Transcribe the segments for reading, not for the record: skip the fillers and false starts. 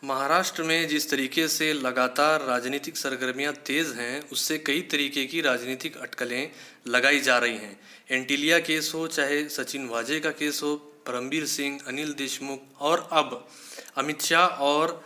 महाराष्ट्र में जिस तरीके से लगातार राजनीतिक सरगर्मियां तेज हैं, उससे कई तरीके की राजनीतिक अटकलें लगाई जा रही हैं। एंटीलिया केस हो, चाहे सचिन वाजे का केस हो, परमबीर सिंह, अनिल देशमुख और अब अमित शाह और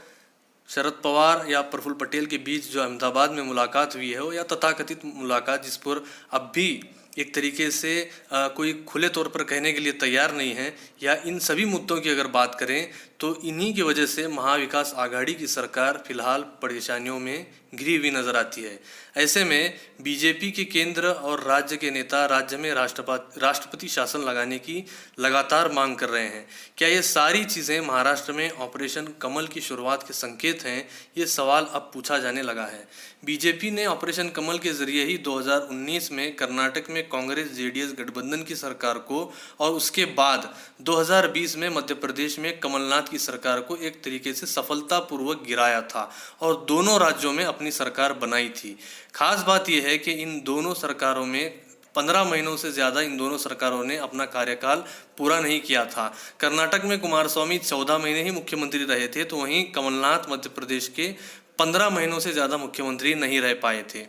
शरद पवार या प्रफुल्ल पटेल के बीच जो अहमदाबाद में मुलाकात हुई है वो या तथाकथित मुलाकात, जिस पर अब भी एक तरीके से कोई खुले तौर पर कहने के लिए तैयार नहीं है, या इन सभी मुद्दों की अगर बात करें तो इन्हीं की वजह से महाविकास आघाड़ी की सरकार फिलहाल परेशानियों में घिरी हुई नजर आती है। ऐसे में बीजेपी के केंद्र और राज्य के नेता राज्य में राष्ट्रपति शासन लगाने की लगातार मांग कर रहे हैं। क्या ये सारी चीज़ें महाराष्ट्र में ऑपरेशन कमल की शुरुआत के संकेत हैं? ये सवाल अब पूछा जाने लगा है। बीजेपी ने ऑपरेशन कमल के जरिए ही 2019 में कर्नाटक में कांग्रेस जेडीएस गठबंधन की सरकार को और उसके बाद 2020 में मध्य प्रदेश में कमलनाथ की सरकार को एक तरीके से सफलतापूर्वक गिराया था और दोनों राज्यों में अपनी सरकार बनाई थी। खास बात यह है कि इन दोनों सरकारों में 15 महीनों से ज़्यादा इन दोनों सरकारों ने अपना कार्यकाल पूरा नहीं किया था। कर्नाटक में कुमारस्वामी 14 महीने ही मुख्यमंत्री रहे थे, तो वहीं कमलनाथ मध्य प्रदेश के 15 महीनों से ज़्यादा मुख्यमंत्री नहीं रह पाए थे।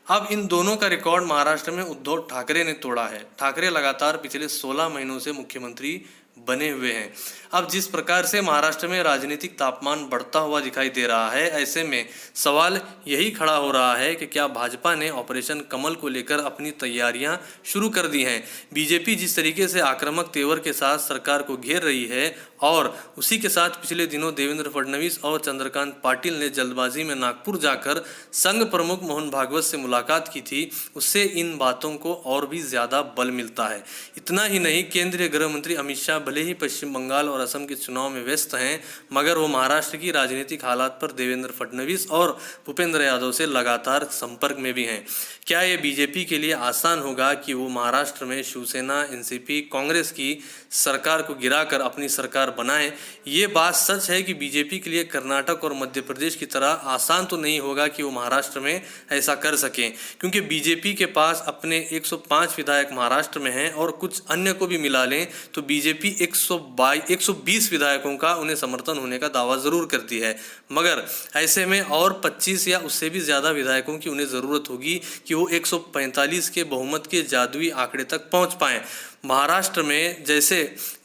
अब इन दोनों का रिकॉर्ड महाराष्ट्र में उद्धव ठाकरे ने तोड़ा है। ठाकरे लगातार पिछले 16 महीनों से मुख्यमंत्री बने हुए हैं। अब जिस प्रकार से महाराष्ट्र में राजनीतिक तापमान बढ़ता हुआ दिखाई दे रहा है, ऐसे में सवाल यही खड़ा हो रहा है कि क्या भाजपा ने ऑपरेशन कमल को लेकर अपनी तैयारियां शुरू कर दी हैं। बीजेपी जिस तरीके से आक्रामक तेवर के साथ सरकार को घेर रही है और उसी के साथ पिछले दिनों देवेंद्र फडणवीस और चंद्रकांत पाटिल ने जल्दबाजी में नागपुर जाकर संघ प्रमुख मोहन भागवत से मुलाकात की थी, उससे इन बातों को और भी ज़्यादा बल मिलता है। इतना ही नहीं, केंद्रीय गृह मंत्री अमित शाह भले ही पश्चिम बंगाल और असम के चुनाव में व्यस्त हैं, मगर वो महाराष्ट्र की राजनीतिक हालात पर देवेंद्र फडणवीस और भूपेंद्र यादव से लगातार संपर्क में भी हैं। क्या ये बीजेपी के लिए आसान होगा कि वो महाराष्ट्र में शिवसेना, एनसीपी, कांग्रेस की सरकार को गिराकर अपनी सरकार बनाए? ये बात सच है कि बीजेपी के लिए कर्नाटक और मध्य प्रदेश की तरह आसान तो नहीं होगा कि वो महाराष्ट्र में ऐसा कर सकें, क्योंकि बीजेपी के पास अपने 105 विधायक महाराष्ट्र में हैं और कुछ अन्य को भी मिला लें तो बीजेपी 120 विधायकों का उन्हें समर्थन होने का दावा जरूर करती है। मगर ऐसे में और 25 या उससे भी ज़्यादा विधायकों की उन्हें ज़रूरत होगी कि वो 145 के बहुमत के जादुई आंकड़े तक पहुंच पाएं। महाराष्ट्र में जैसे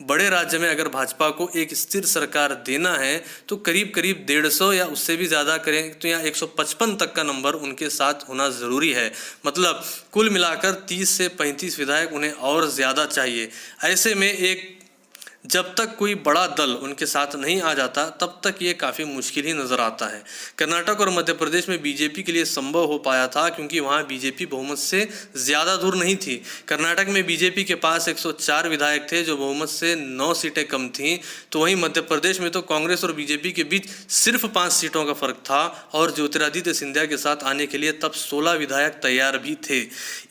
बड़े राज्य में अगर भाजपा को एक स्थिर सरकार देना है तो करीब करीब 150 या उससे भी ज़्यादा करें तो यहाँ 155 तक का नंबर उनके साथ होना ज़रूरी है। मतलब कुल मिलाकर 30 से 35 विधायक उन्हें और ज़्यादा चाहिए। ऐसे में जब तक कोई बड़ा दल उनके साथ नहीं आ जाता तब तक ये काफ़ी मुश्किल ही नज़र आता है। कर्नाटक और मध्य प्रदेश में बीजेपी के लिए संभव हो पाया था क्योंकि वहाँ बीजेपी बहुमत से ज़्यादा दूर नहीं थी। कर्नाटक में बीजेपी के पास 104 विधायक थे जो बहुमत से 9 सीटें कम थीं, तो वहीं मध्य प्रदेश में तो कांग्रेस और बीजेपी के बीच सिर्फ 5 सीटों का फर्क था और ज्योतिरादित्य सिंधिया के साथ आने के लिए तब 16 विधायक तैयार भी थे।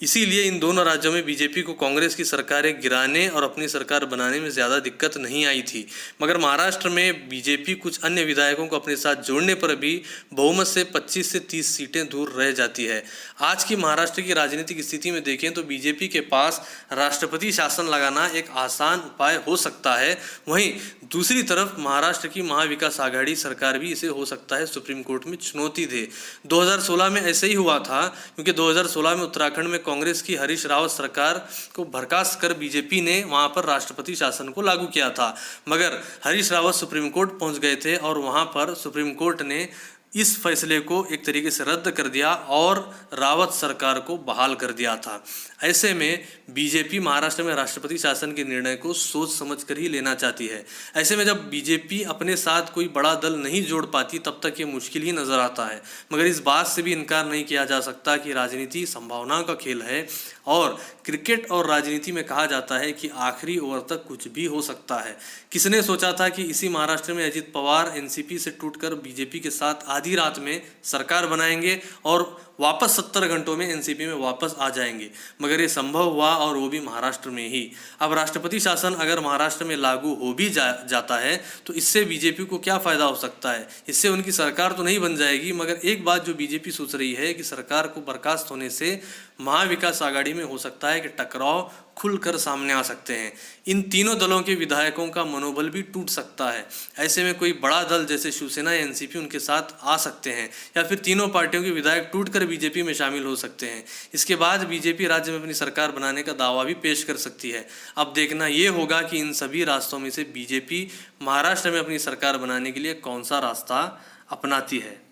इसीलिए इन दोनों राज्यों में बीजेपी को कांग्रेस की सरकारें गिराने और अपनी सरकार बनाने में ज़्यादा दिक्कत नहीं आई थी। मगर महाराष्ट्र में बीजेपी कुछ अन्य विधायकों को अपने साथ जोड़ने पर भी बहुमत से 25 से 30 सीटें दूर रह जाती है। आज की महाराष्ट्र की राजनीतिक स्थिति में देखें तो बीजेपी के पास राष्ट्रपति शासन लगाना एक आसान उपाय हो सकता है, वहीं दूसरी तरफ महाराष्ट्र की महाविकास आघाड़ी सरकार भी इसे हो सकता है सुप्रीम कोर्ट में चुनौती दे। 2016 में ऐसे ही हुआ था, क्योंकि 2016 में उत्तराखंड में कांग्रेस की हरीश रावत सरकार को बर्खास्त कर बीजेपी ने वहां पर राष्ट्रपति शासन को लागू किया था, मगर हरीश रावत सुप्रीम कोर्ट पहुंच गए थे और वहां पर सुप्रीम कोर्ट ने इस फैसले को एक तरीके से रद्द कर दिया और रावत सरकार को बहाल कर दिया था। ऐसे में बीजेपी महाराष्ट्र में राष्ट्रपति शासन के निर्णय को सोच समझकर ही लेना चाहती है। ऐसे में जब बीजेपी अपने साथ कोई बड़ा दल नहीं जोड़ पाती तब तक ये मुश्किल ही नज़र आता है। मगर इस बात से भी इनकार नहीं किया जा सकता कि राजनीति संभावनाओं का खेल है और क्रिकेट और राजनीति में कहा जाता है कि आखिरी ओवर तक कुछ भी हो सकता है। किसने सोचा था कि इसी महाराष्ट्र में अजित पवार एनसीपी से टूटकर बीजेपी के साथ आधी रात में सरकार बनाएंगे और वापस 70 घंटों में एनसीपी में वापस आ जाएंगे, मगर ये संभव हुआ और वो भी महाराष्ट्र में ही। अब राष्ट्रपति शासन अगर महाराष्ट्र में लागू हो भी जाता है तो इससे बीजेपी को क्या फ़ायदा हो सकता है? इससे उनकी सरकार तो नहीं बन जाएगी, मगर एक बात जो बीजेपी सोच रही है कि सरकार को बर्खास्त होने से महाविकास आघाड़ी में हो सकता है कि टकराव खुलकर सामने आ सकते हैं। इन तीनों दलों के विधायकों का मनोबल भी टूट सकता है। ऐसे में कोई बड़ा दल जैसे शिवसेना या एनसीपी उनके साथ आ सकते हैं, या फिर तीनों पार्टियों के विधायक टूटकर बीजेपी में शामिल हो सकते हैं। इसके बाद बीजेपी राज्य में अपनी सरकार बनाने का दावा भी पेश कर सकती है। अब देखना ये होगा कि इन सभी रास्तों में से बीजेपी महाराष्ट्र में अपनी सरकार बनाने के लिए कौन सा रास्ता अपनाती है।